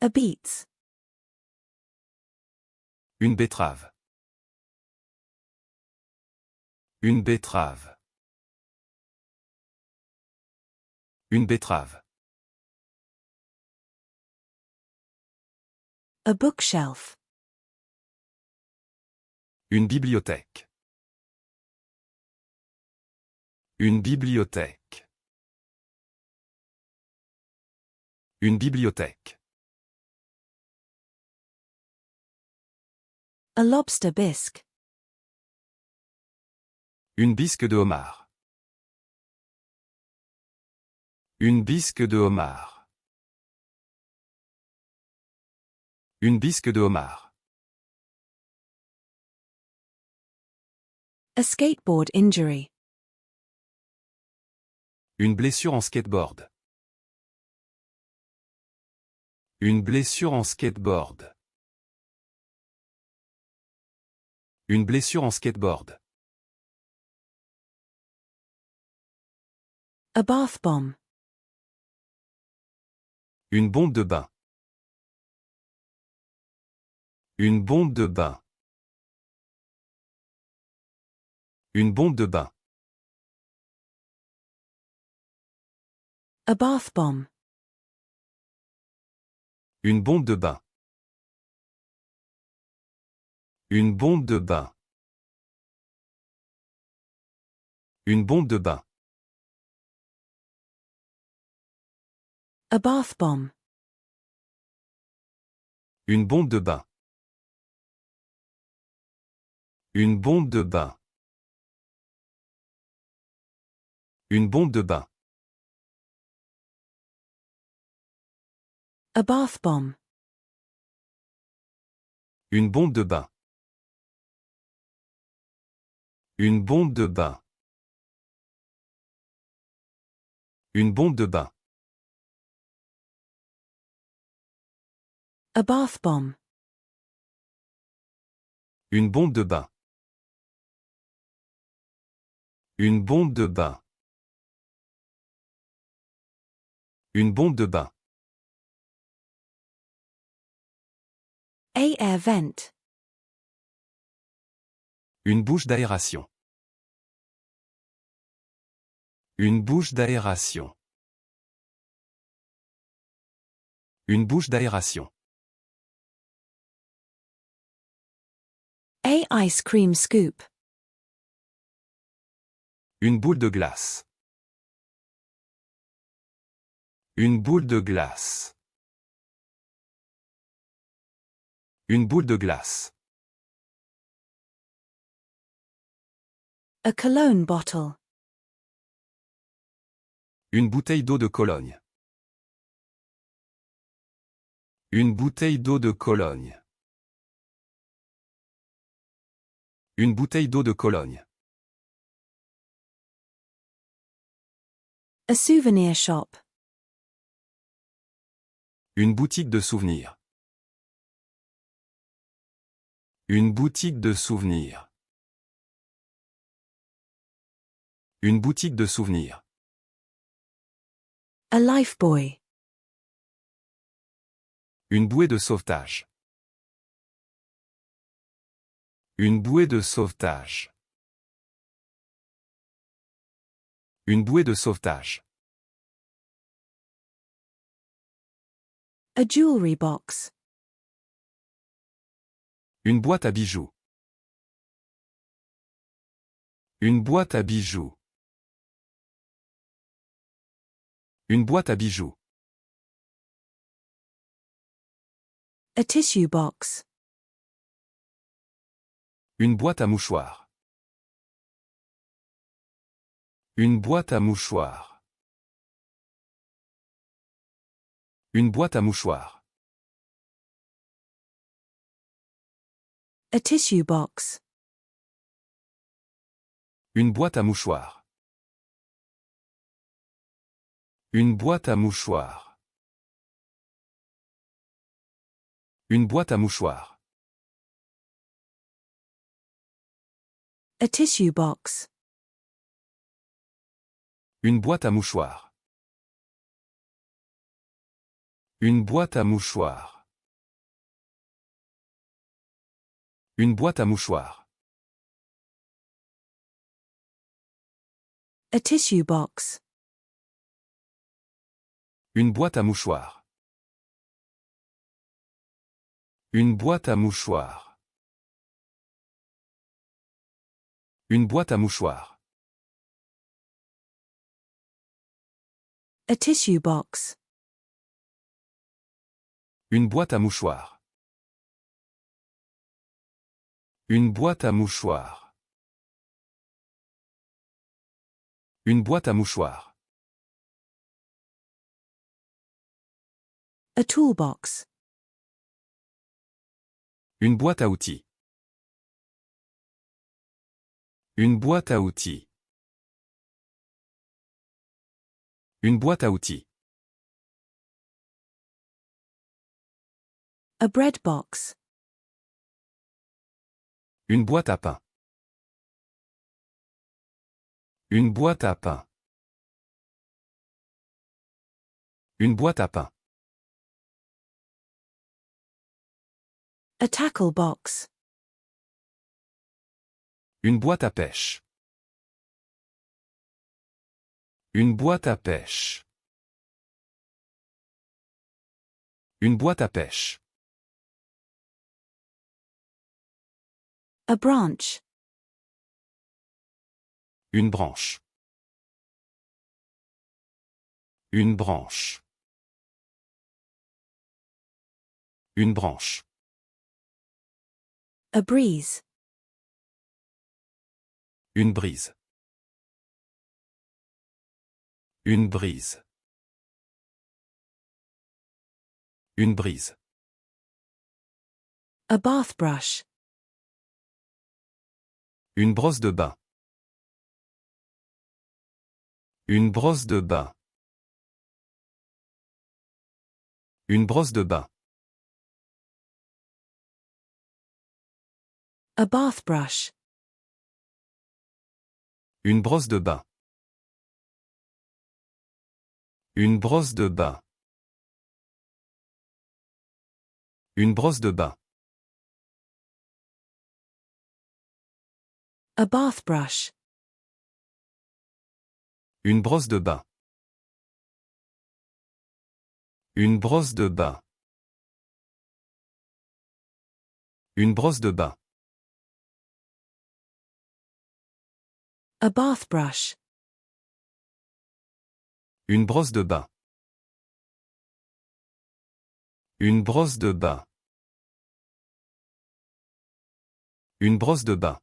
A beets. Une betterave. Une betterave. Une betterave. A bookshelf. Une bibliothèque. Une bibliothèque. Une bibliothèque. A lobster bisque. Une bisque de homard. Une bisque de homard. Une bisque de homard. A skateboard injury. Une blessure en skateboard. Une blessure en skateboard. Une blessure en skateboard. A bath bomb. Une bombe de bain. Une bombe de bain. Une bombe de bain. A bath bomb. Une bombe de bain. Une bombe de bain. Une bombe de bain. A bath bomb. Une bombe de bain. Une bombe de bain. Une bombe de bain. A bath bomb. Une bombe de bain. Une bombe de bain. Une bombe de bain. A bath bomb. Une bombe de bain. Une bombe de bain. Une bombe de bain. A air vent. Une bouche d'aération. Une bouche d'aération. Une bouche d'aération. A ice cream scoop. Une boule de glace. Une boule de glace. Une boule de glace. A cologne bottle. Une bouteille d'eau de Cologne. Une bouteille d'eau de Cologne. Une bouteille d'eau de Cologne. A souvenir shop. Une boutique de souvenirs. Une boutique de souvenirs. Une boutique de souvenirs. A lifebuoy. Une bouée de sauvetage. Une bouée de sauvetage. Une bouée de sauvetage. A jewelry box. Une boîte à bijoux. Une boîte à bijoux. Une boîte à bijoux. A tissue box. Une boîte à mouchoirs. Une boîte à mouchoirs. Une boîte à mouchoirs. A tissue box. Une boîte à mouchoirs. Une boîte à mouchoirs. Une boîte à mouchoirs. A tissue box. Une boîte à mouchoirs. Une boîte à mouchoirs. Une boîte à mouchoirs. A tissue box. Une boîte à mouchoirs. Une boîte à mouchoirs. Une boîte à mouchoirs. A tissue box. Une boîte à mouchoirs. Une boîte à mouchoirs. Une boîte à mouchoirs. A toolbox. Une boîte à outils. Une boîte à outils. Une boîte à outils. A bread box. Une boîte à pain. Une boîte à pain. Une boîte à pain. A tackle box. Une boîte à pêche. Une boîte à pêche. Une boîte à pêche. A branch. Une branche. Une branche. Une branche. A breeze. Une brise. Une brise. Une brise. A bath brush. Une brosse de bain. Une brosse de bain. Une brosse de bain. A bath brush. Une brosse de bain. Une brosse de bain. Une brosse de bain. A bath brush. Une brosse de bain. Une brosse de bain. Une brosse de bain. A bath brush. Une brosse de bain. Une brosse de bain. Une brosse de bain.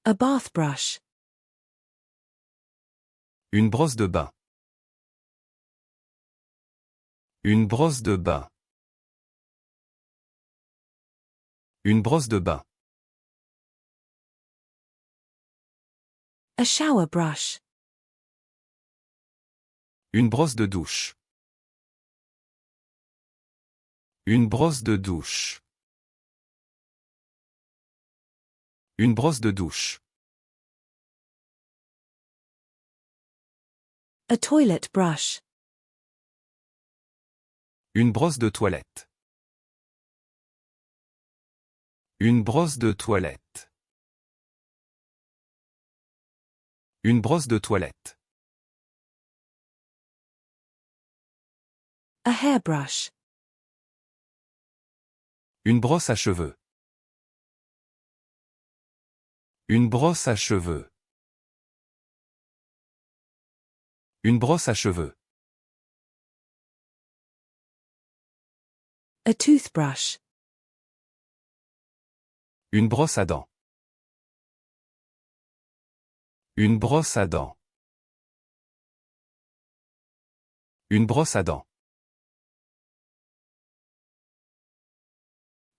A bath brush. Une brosse de bain. Une brosse de bain. Une brosse de bain. A shower brush. Une brosse de douche. Une brosse de douche. Une brosse de douche. A toilet brush. Une brosse de toilette. Une brosse de toilette. Une brosse de toilette. A hairbrush. Une brosse à cheveux. Une brosse à cheveux. Une brosse à cheveux. A toothbrush. Une brosse à dents. Une brosse à dents. Une brosse à dents.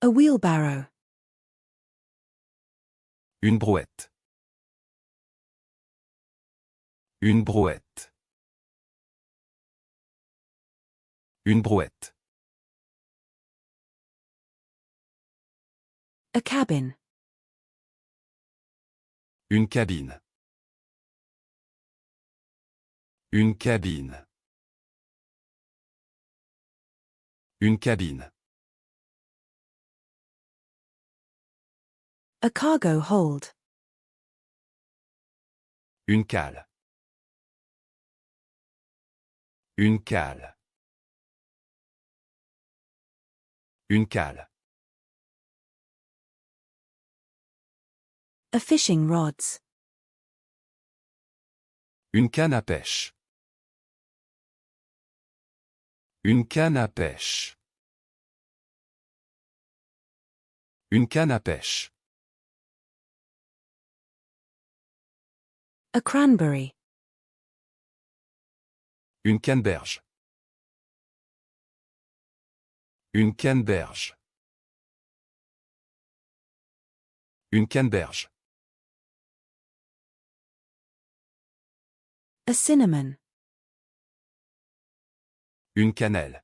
A wheelbarrow. Une brouette. Une brouette. Une brouette. A cabin. Une cabine. Une cabine. Une cabine. A cargo hold. Une cale. Une cale. Une cale. A fishing rods. Une canne à pêche. Une canne à pêche. Une canne à pêche. A cranberry. Une canneberge. Une canneberge. Une canneberge. A cinnamon. Une cannelle.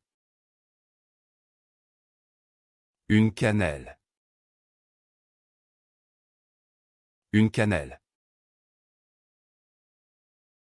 Une cannelle. Une cannelle.